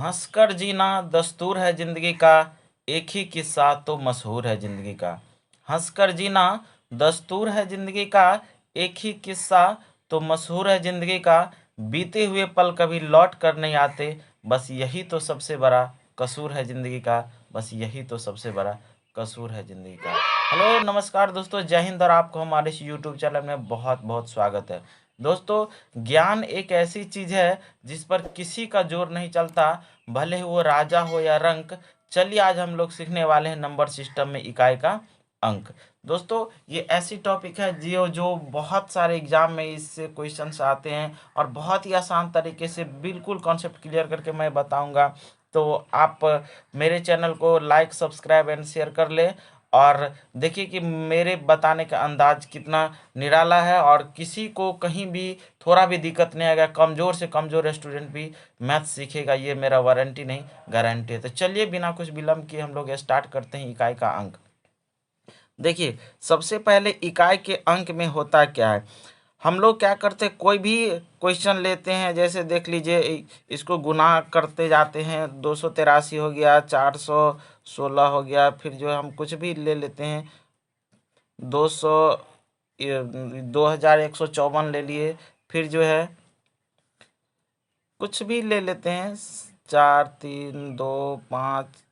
हंसकर जीना दस्तूर है जिंदगी का, एक ही किस्सा तो मशहूर है जिंदगी का। हंसकर जीना दस्तूर है जिंदगी का, एक ही किस्सा तो मशहूर है जिंदगी का। बीते हुए पल कभी लौट कर नहीं आते, बस यही तो सबसे बड़ा कसूर है जिंदगी का। बस यही तो सबसे बड़ा कसूर है जिंदगी का। हेलो नमस्कार दोस्तों, जय हिंद और आपको हमारे इस यूट्यूब चैनल में बहुत बहुत स्वागत है। दोस्तों, ज्ञान एक ऐसी चीज है जिस पर किसी का जोर नहीं चलता, भले वो राजा हो या रंक। चलिए आज हम लोग सीखने वाले हैं नंबर सिस्टम में इकाई का अंक। दोस्तों, ये ऐसी टॉपिक है जो जो बहुत सारे एग्जाम में इससे क्वेश्चंस आते हैं और बहुत ही आसान तरीके से बिल्कुल कॉन्सेप्ट क्लियर करके मैं बताऊंगा। तो आप मेरे चैनल को लाइक सब्सक्राइब एंड शेयर कर ले और देखिए कि मेरे बताने का अंदाज कितना निराला है और किसी को कहीं भी थोड़ा भी दिक्कत नहीं आएगा। कमज़ोर से कमज़ोर स्टूडेंट भी मैथ सीखेगा, ये मेरा वारंटी नहीं गारंटी है। तो चलिए बिना कुछ विलम्ब किए हम लोग स्टार्ट करते हैं इकाई का अंक। देखिए, सबसे पहले इकाई के अंक में होता क्या है। हम लोग क्या करते हैं, कोई भी क्वेश्चन लेते हैं, जैसे देख लीजिए इसको गुना करते जाते हैं। 283 हो गया, 416 हो गया, फिर जो है हम कुछ भी ले लेते हैं। 200 2154 ले लिए, फिर जो है कुछ भी ले लेते हैं। 4 3 2 5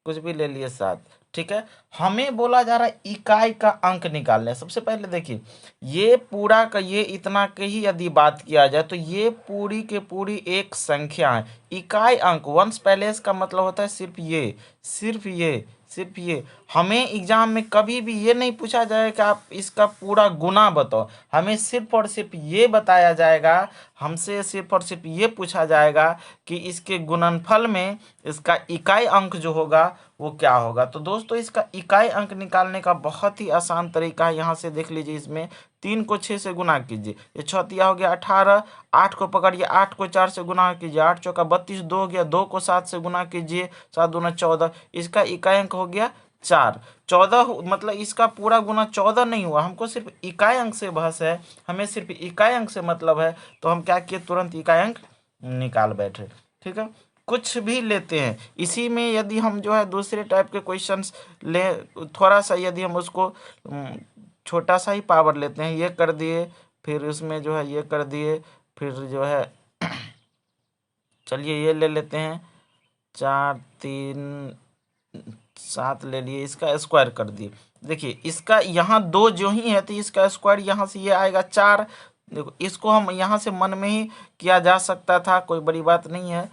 कुछ भी ले लिए 7। ठीक है, हमें बोला जा रहा है इकाई का अंक निकालना है। सबसे पहले देखिए, ये पूरा का ये इतना के ही यदि बात किया जाए तो ये पूरी के पूरी एक संख्या है। इकाई अंक वंस पहले का मतलब होता है सिर्फ ये, सिर्फ ये, सिर्फ ये। हमें एग्जाम में कभी भी ये नहीं पूछा जाएगा कि आप इसका पूरा गुना बताओ। हमें सिर्फ और सिर्फ ये बताया जाएगा, हमसे सिर्फ और सिर्फ ये पूछा जाएगा कि इसके गुणनफल में इसका इकाई अंक जो होगा वो क्या होगा। तो दोस्तों, इसका इकाई अंक निकालने का बहुत ही आसान तरीका है। यहाँ से देख लीजिए, इसमें 3 को 6 से गुना कीजिए, ये छतिया हो गया 18। 8 को पकड़िए, 8 को 4 से गुना कीजिए, 8 चौका 32। 2 हो गया, 2 को 7 से गुना कीजिए, 7 दूना 14। इसका इकाई अंक हो गया 4। 14 मतलब इसका पूरा गुना 14 नहीं हुआ, हमको सिर्फ इकाई अंक से बहस है, हमें सिर्फ इकाई अंक से मतलब है। तो हम क्या किए, तुरंत इकाई अंक निकाल बैठे। ठीक है, कुछ भी लेते हैं इसी में, यदि हम जो है दूसरे टाइप के क्वेश्चंस ले, थोड़ा सा यदि हम उसको छोटा सा ही पावर लेते हैं, ये कर दिए, फिर उसमें जो है ये कर दिए, फिर जो है चलिए ये ले लेते हैं, 4 3 7 ले लिए, इसका स्क्वायर कर दिए। देखिए, इसका यहाँ 2 जो ही है तो इसका स्क्वायर यहाँ से ये आएगा 4। देखो, इसको हम यहाँ से मन में ही किया जा सकता था, कोई बड़ी बात नहीं है।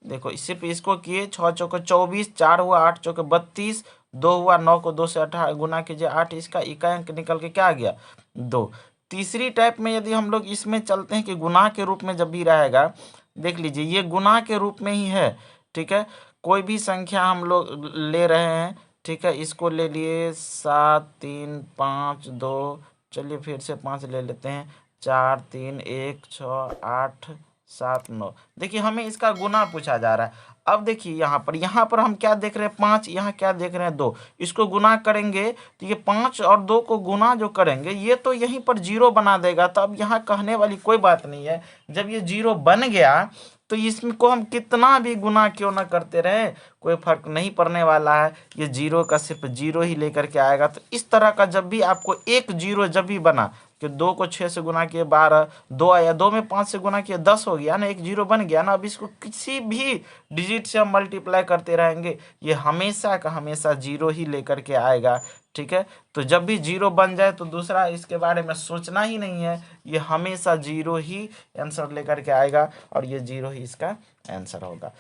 देखो, सिर्फ इसको किए, 6 चौके 24, 4 हुआ, 8 चौके 32, 2 हुआ, 9 को 2 से 18 गुना कीजिए 8। इसका इकाई अंक निकल के क्या आ गया, 2। तीसरी टाइप में यदि हम लोग इसमें चलते हैं कि गुना के रूप में जब भी रहेगा, देख लीजिए ये गुना के रूप में ही है। ठीक है, कोई भी संख्या हम लोग ले रहे हैं, ठीक है, इसको ले लिए 7 3 5 2। चलिए फिर से 5 ले लेते हैं, 4 3 1 6 8 7 9। देखिए, हमें इसका गुना पूछा जा रहा है। अब देखिए यहाँ पर हम क्या देख रहे हैं, 5, यहाँ क्या देख रहे हैं, 2। इसको गुना करेंगे तो ये 5 और 2 को गुना जो करेंगे ये तो यहीं पर 0 बना देगा। तो अब यहाँ कहने वाली कोई बात नहीं है, जब ये 0 बन गया तो इसमें को हम कितना भी गुना क्यों ना करते रहे, कोई फर्क नहीं पड़ने वाला है। ये 0 का सिर्फ 0 ही लेकर के आएगा। तो इस तरह का जब भी आपको एक 0 जब भी बना कि 2 को 6 से गुना किए 12, 2 आया, 2 में 5 से गुना किए 10 हो गया ना, एक 0 बन गया ना। अब इसको किसी भी डिजिट से हम मल्टीप्लाई करते रहेंगे, ये हमेशा का हमेशा 0 ही लेकर के आएगा। ठीक है, तो जब भी 0 बन जाए तो दूसरा इसके बारे में सोचना ही नहीं है, ये हमेशा 0 ही आंसर लेकर के आएगा और ये 0 ही इसका आंसर होगा।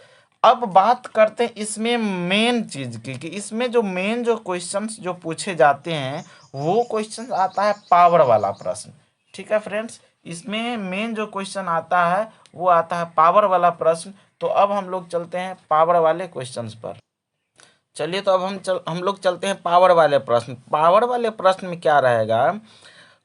अब बात करते हैं इसमें मेन चीज की, कि इसमें जो मेन जो क्वेश्चंस जो पूछे जाते हैं वो क्वेश्चन आता है पावर वाला प्रश्न। ठीक है फ्रेंड्स, इसमें मेन जो क्वेश्चन आता है वो आता है पावर वाला प्रश्न। तो अब हम लोग चलते हैं पावर वाले क्वेश्चंस पर। चलिए, तो अब हम लोग चलते हैं पावर वाले प्रश्न। पावर वाले प्रश्न में क्या रहेगा,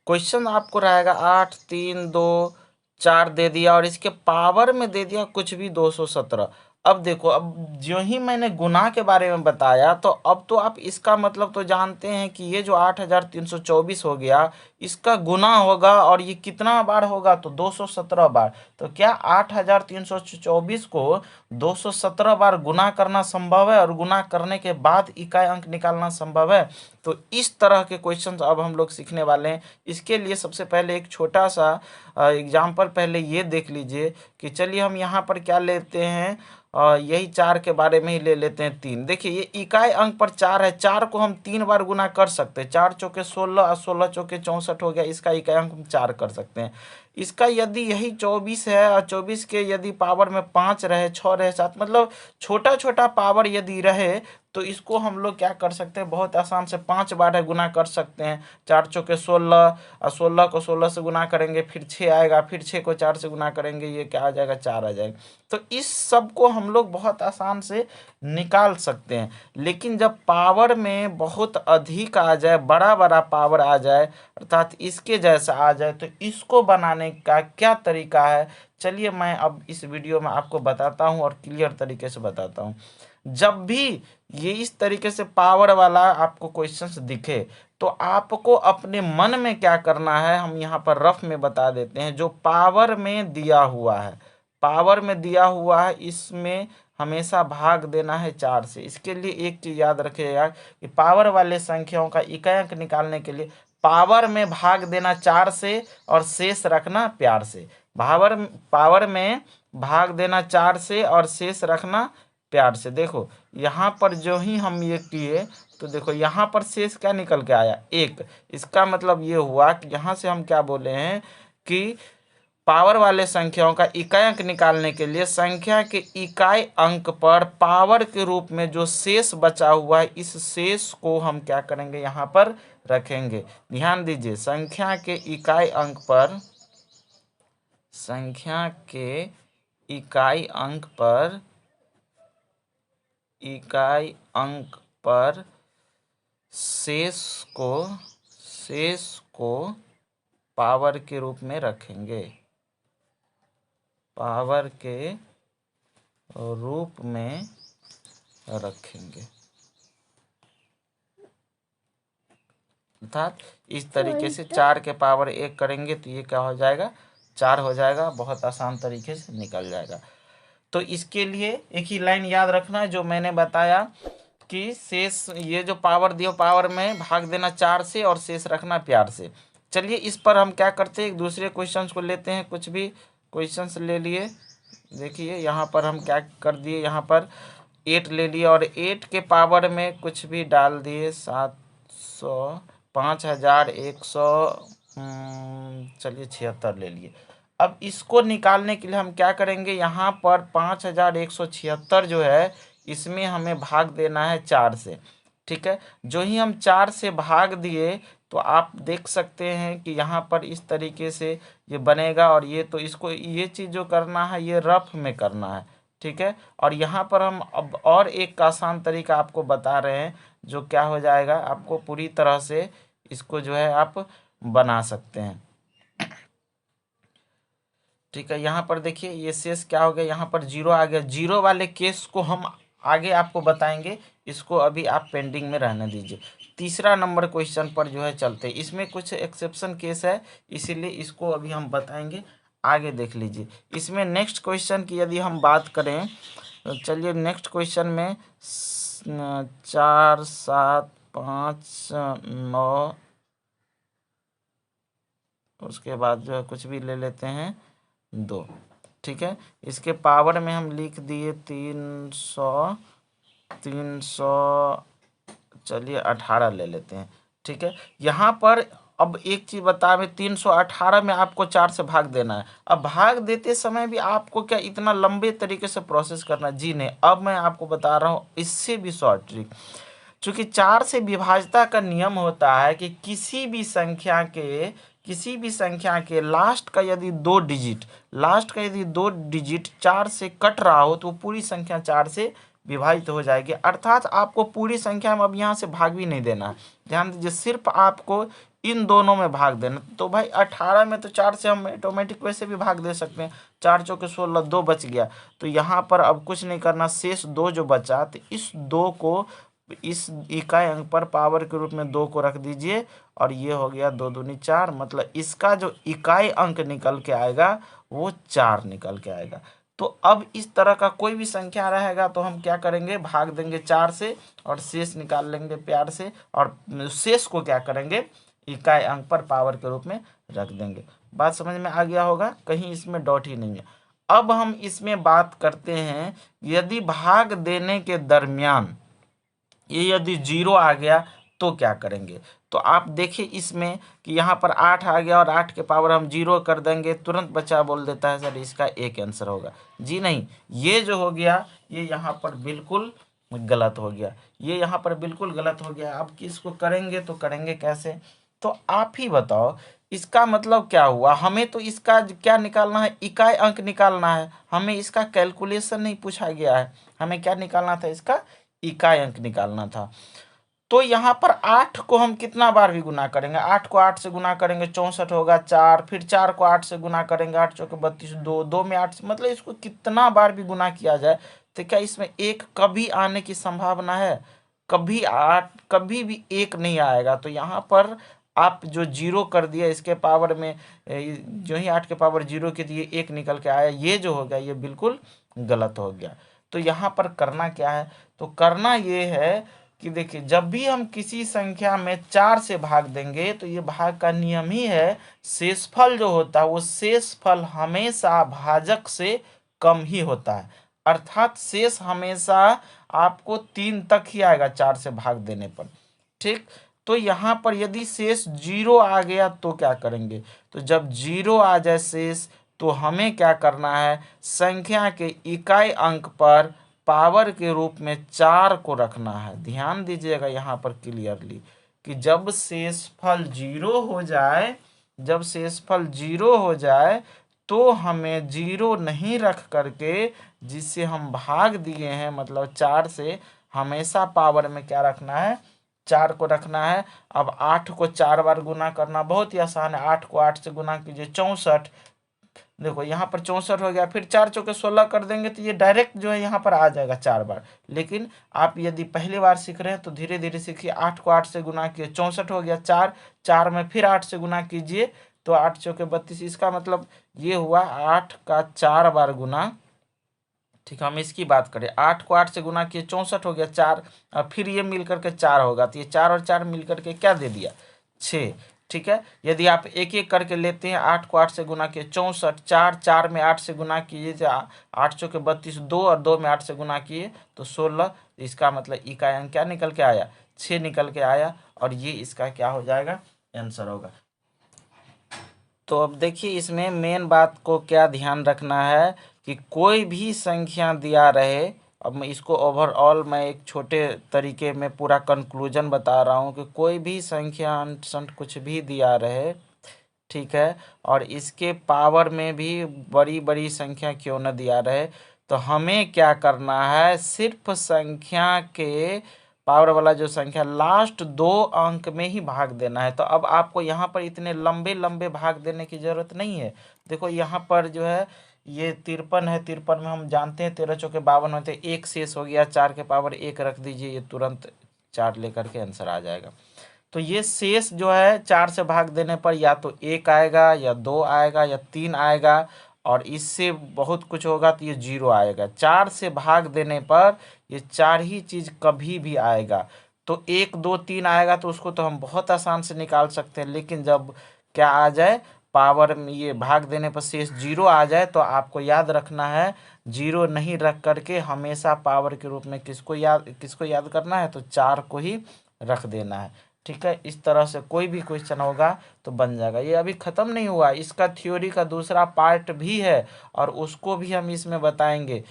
क्वेश्चन आपको रहेगा 8 3 2 4 दे दिया और इसके पावर में दे दिया कुछ भी 217। अब देखो, अब जो ही मैंने गुना के बारे में बताया, तो अब तो आप इसका मतलब तो जानते हैं कि ये जो 8324 हो गया, इसका गुना होगा, और ये कितना बार होगा, तो 217 बार। तो क्या 8324 को 217 बार गुना करना संभव है, और गुना करने के बाद इकाई अंक निकालना संभव है? तो इस तरह के क्वेश्चंस अब हम लोग सीखने वाले हैं। इसके लिए सबसे पहले एक छोटा सा एग्जाम्पल पहले ये देख लीजिए कि चलिए हम यहाँ पर क्या लेते हैं, यही 4 के बारे में ही ले लेते हैं 3। देखिए, ये इकाई अंक पर 4 है, 4 को हम 3 बार गुना कर सकते हैं। 4 चौके 16 और 16 चौके 64 हो गया, इसका इकाई अंक हम 4 कर सकते हैं। इसका यदि यही 24 है, और 24 के यदि पावर में 5 रहे, 6 रहे, 7, मतलब छोटा छोटा पावर यदि रहे, तो इसको हम लोग क्या कर सकते हैं, बहुत आसान से 5 बार है गुना कर सकते हैं। 4 चौके 16, और 16 को 16 से गुना करेंगे, फिर 6 आएगा, फिर 6 को 4 से गुना करेंगे, ये क्या आ जाएगा, 4 आ जाएगा। तो इस सब को हम लोग बहुत आसान से निकाल सकते हैं। लेकिन जब पावर में बहुत अधिक आ जाए, बड़ा बड़ा पावर आ जाए, अर्थात इसके जैसा आ जाए, तो इसको बनाने का क्या तरीका है, चलिए मैं अब इस वीडियो में आपको बताता हूँ, और क्लियर तरीके से बताता हूँ। जब भी ये इस तरीके से पावर वाला आपको क्वेश्चंस दिखे, तो आपको अपने मन में क्या करना है, हम यहाँ पर रफ में बता देते हैं। जो पावर में दिया हुआ है, पावर में दिया हुआ है, इसमें हमेशा भाग देना है 4 से। इसके लिए एक चीज याद रखिएगा कि पावर वाले संख्याओं का इकाई अंक निकालने के लिए पावर में भाग देना 4 से, और शेष रखना प्यार से। पावर में भाग देना 4 से, और शेष रखना प्यार से। देखो, यहाँ पर जो ही हम ये किए, तो देखो यहाँ पर शेष क्या निकल के आया, 1। इसका मतलब ये हुआ कि यहाँ से हम क्या बोले हैं कि पावर वाले संख्याओं का इकाई अंक निकालने के लिए संख्या के इकाई अंक पर पावर के रूप में जो शेष बचा हुआ है, इस शेष को हम क्या करेंगे, यहाँ पर रखेंगे। ध्यान दीजिए, संख्या के इकाई अंक पर, संख्या के इकाई अंक पर, इकाई अंक पर शेष को पावर के रूप में रखेंगे, पावर के रूप में रखेंगे। अर्थात इस तरीके से 4 के पावर 1 करेंगे, तो ये क्या हो जाएगा, 4 हो जाएगा। बहुत आसान तरीके से निकल जाएगा। तो इसके लिए एक ही लाइन याद रखना है जो मैंने बताया कि शेष, ये जो पावर दियो, पावर में भाग देना 4 से, और शेष रखना प्यार से। चलिए इस पर हम क्या करते हैं, एक दूसरे क्वेश्चंस को लेते हैं। कुछ भी क्वेश्चंस ले लिए। देखिए यहाँ पर हम क्या कर दिए, यहाँ पर 8 ले लिए, और 8 के पावर में कुछ भी डाल दिए, 700, 5100, चलिए 76 ले लिए। अब इसको निकालने के लिए हम क्या करेंगे, यहाँ पर 5176 जो है, इसमें हमें भाग देना है 4 से। ठीक है, जो ही हम 4 से भाग दिए, तो आप देख सकते हैं कि यहाँ पर इस तरीके से ये बनेगा। और ये तो इसको, ये चीज़ जो करना है, ये रफ में करना है। ठीक है, और यहाँ पर हम अब और एक आसान तरीका आपको बता रहे हैं, जो क्या हो जाएगा, आपको पूरी तरह से इसको जो है आप बना सकते हैं। ठीक है, यहाँ पर देखिए ये शेष क्या हो गया, यहाँ पर 0 आ गया। 0 वाले केस को हम आगे आपको बताएंगे, इसको अभी आप पेंडिंग में रहने दीजिए। तीसरा नंबर क्वेश्चन पर जो है चलते, इसमें कुछ एक्सेप्शन केस है, इसीलिए इसको अभी हम बताएंगे, आगे देख लीजिए। इसमें नेक्स्ट क्वेश्चन की यदि हम बात करें, तो चलिए नेक्स्ट क्वेश्चन में 4, 7, 5, 9, उसके बाद जो है कुछ भी ले लेते हैं 2। ठीक है, इसके पावर में हम लिख दिए 300, चलिए 18 ले लेते हैं। ठीक है, यहाँ पर अब एक चीज़ बता मैं, 318 में आपको 4 से भाग देना है। अब भाग देते समय भी आपको क्या इतना लंबे तरीके से प्रोसेस करना, जी नहीं। अब मैं आपको बता रहा हूँ इससे भी शॉर्ट ट्रिक। चूँकि 4 से विभाज्यता का नियम होता है कि किसी भी संख्या के लास्ट का यदि 2 डिजिट 4 से कट रहा हो, तो पूरी संख्या 4 से विभाजित हो जाएगी। अर्थात आपको पूरी संख्या में अब यहाँ से भाग भी नहीं देना है। ध्यान दीजिए, सिर्फ आपको इन दोनों में भाग देना। तो भाई 18 में तो 4 से हम ऑटोमेटिक वैसे भी भाग दे सकते हैं। 4 चौके 16, 2 बच गया। तो यहाँ पर अब कुछ नहीं करना, शेष 2 जो बचा, तो इस 2 को इस इकाई अंक पर पावर के रूप में 2 को रख दीजिए, और ये हो गया 2 दूनी 4। मतलब इसका जो इकाई अंक निकल के आएगा वो 4 निकल के आएगा। तो अब इस तरह का कोई भी संख्या रहेगा तो हम क्या करेंगे, भाग देंगे 4 से और शेष निकाल लेंगे प्यार से, और शेष को क्या करेंगे, इकाई अंक पर पावर के रूप में रख देंगे। बात समझ में आ गया होगा, कहीं इसमें डॉट ही नहीं है। अब हम इसमें बात करते हैं, यदि भाग देने के दरमियान ये यदि 0 आ गया तो क्या करेंगे। तो आप देखिए इसमें कि यहाँ पर 8 आ गया और 8 के पावर हम 0 कर देंगे, तुरंत बच्चा बोल देता है सर इसका एक आंसर होगा। जी नहीं, ये जो हो गया ये यहाँ पर बिल्कुल गलत हो गया, ये यहाँ पर बिल्कुल गलत हो गया। अब किसको करेंगे तो करेंगे कैसे, तो आप ही बताओ। इसका मतलब क्या हुआ, हमें तो इसका क्या निकालना है, इकाई अंक निकालना है, हमें इसका कैलकुलेशन नहीं पूछा गया है, हमें क्या निकालना था, इसका इकाई अंक निकालना था। तो यहाँ पर 8 को हम कितना बार भी गुना करेंगे, 8 को 8 से गुना करेंगे 64 होगा 4, फिर 4 को 8 से गुना करेंगे 8 चौके 32, 2 2 में 8 से, मतलब इसको कितना बार भी गुना किया जाए तो क्या इसमें एक कभी आने की संभावना है, कभी 8 कभी भी एक नहीं आएगा। तो यहाँ पर आप जो 0 कर दिया इसके पावर में, जो ही 8 के पावर 0 के दिए 1 निकल के आया, ये जो हो गया ये बिल्कुल गलत हो गया। तो यहाँ पर करना क्या है, तो करना ये है कि देखिए जब भी हम किसी संख्या में 4 से भाग देंगे तो ये भाग का नियम ही है, शेषफल जो होता है वो शेषफल हमेशा भाजक से कम ही होता है। अर्थात शेष हमेशा आपको 3 तक ही आएगा 4 से भाग देने पर। ठीक, तो यहाँ पर यदि शेष 0 आ गया तो क्या करेंगे, तो जब 0 आ जाए शेष तो हमें क्या करना है, संख्या के इकाई अंक पर पावर के रूप में 4 को रखना है। ध्यान दीजिएगा यहाँ पर क्लियरली कि जब शेषफल 0 हो जाए, जब शेषफल 0 हो जाए तो हमें 0 नहीं रख करके जिससे हम भाग दिए हैं मतलब 4 से, हमेशा पावर में क्या रखना है, 4 को रखना है। अब 8 को 4 बार गुना करना बहुत ही आसान है, 8 को 8 से गुना कीजिए 64, देखो यहाँ पर 64 हो गया, फिर 4 चौके 16 कर देंगे तो ये डायरेक्ट जो है यहाँ पर आ जाएगा 4 बार। लेकिन आप यदि पहली बार सीख रहे हैं तो धीरे धीरे सीखिए, 8 को 8 से गुना किए 64 हो गया, 4 4 में फिर 8 से गुना कीजिए तो 8 चौके 32, इसका मतलब ये हुआ 8 का 4 बार गुना। ठीक, हम इसकी बात करें, 8 को 8 से गुना किए 64 हो गया 4, और फिर ये मिल करके 4 होगा, तो ये 4 और 4 मिल करके क्या दे दिया, 6। ठीक है, यदि आप एक एक करके लेते हैं, 8 को 8 से गुना किए 64, 4 4 में 8 से गुना कीजिए तो 8 चौके 32, 2 और 2 में 8 से गुना किए तो 16, इसका मतलब इकाई अंक क्या निकल के आया, 6 निकल के आया, और ये इसका क्या हो जाएगा, आंसर होगा। तो अब देखिए इसमें मेन बात को क्या ध्यान रखना है कि कोई भी संख्या दिया रहे, अब मैं इसको ओवरऑल मैं एक छोटे तरीके में पूरा कंक्लूजन बता रहा हूँ कि कोई भी संख्या अंट संट कुछ भी दिया रहे, ठीक है, और इसके पावर में भी बड़ी बड़ी संख्या क्यों न दिया रहे, तो हमें क्या करना है, सिर्फ संख्या के पावर वाला जो संख्या लास्ट 2 अंक में ही भाग देना है। तो अब आपको यहाँ पर इतने लंबे लंबे भाग देने की ज़रूरत नहीं है। देखो यहाँ पर जो है ये 53 है, 53 में हम जानते हैं 13 चौके 52 होते हैं, एक शेष हो गया, 4 के पावर 1 रख दीजिए, ये तुरंत 4 लेकर के आंसर आ जाएगा। तो ये शेष जो है 4 से भाग देने पर या तो 1 आएगा या 2 आएगा या 3 आएगा, और इससे बहुत कुछ होगा तो ये 0 आएगा। 4 से भाग देने पर ये 4 ही चीज़ कभी भी आएगा। तो 1 2 3 आएगा तो उसको तो हम बहुत आसान से निकाल सकते हैं, लेकिन जब क्या आ जाए, पावर में ये भाग देने पर शेष 0 आ जाए तो आपको याद रखना है, 0 नहीं रख करके हमेशा पावर के रूप में किसको याद करना है, तो 4 को ही रख देना है। ठीक है, इस तरह से कोई भी क्वेश्चन होगा तो बन जाएगा। ये अभी ख़त्म नहीं हुआ, इसका थ्योरी का दूसरा पार्ट भी है और उसको भी हम इसमें बताएंगे।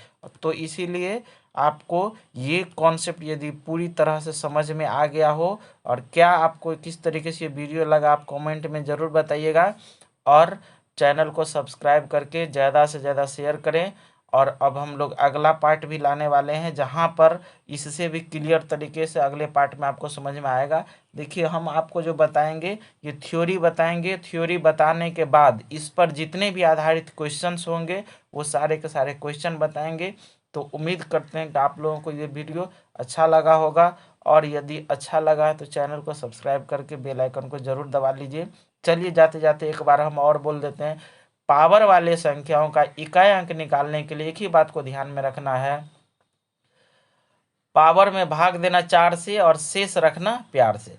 तो इसीलिए आपको ये कॉन्सेप्ट यदि पूरी तरह से समझ में आ गया हो और क्या आपको किस तरीके से ये वीडियो लगा, आप कमेंट में ज़रूर बताइएगा, और चैनल को सब्सक्राइब करके ज़्यादा से ज़्यादा शेयर करें और अब हम लोग अगला पार्ट भी लाने वाले हैं, जहाँ पर इससे भी क्लियर तरीके से अगले पार्ट में आपको समझ में आएगा। देखिए, हम आपको जो बताएंगे ये थ्योरी बताएंगे, थ्योरी बताने के बाद इस पर जितने भी आधारित क्वेश्चंस होंगे वो सारे के सारे क्वेश्चन बताएंगे। तो उम्मीद करते हैं कि आप लोगों को ये वीडियो अच्छा लगा होगा, और यदि अच्छा लगा है तो चैनल को सब्सक्राइब करके बेल आइकन को जरूर दबा लीजिए। चलिए, जाते जाते एक बार हम और बोल देते हैं, पावर वाले संख्याओं का इकाई अंक निकालने के लिए एक ही बात को ध्यान में रखना है, पावर में भाग देना 4 से और शेष रखना प्यार से।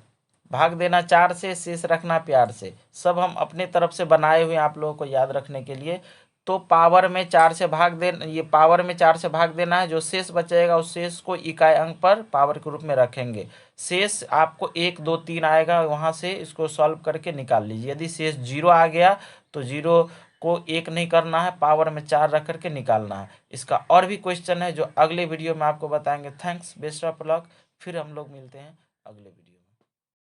भाग देना 4 से, शेष रखना प्यार से, सब हम अपने तरफ से बनाए हुए आप लोगों को याद रखने के लिए। तो पावर में 4 से भाग देना, ये पावर में 4 से भाग देना है, जो शेष बचेगा उस शेष को इकाई अंक पर पावर के रूप में रखेंगे। शेष आपको 1 2 3 आएगा, वहां से इसको सॉल्व करके निकाल लीजिए। यदि शेष 0 आ गया तो 0 को 1 नहीं करना है, पावर में 4 रख करके निकालना है। इसका और भी क्वेश्चन है जो अगले वीडियो में आपको बताएंगे। Thanks, best of luck. फिर हम लोग मिलते हैं अगले वीडियो।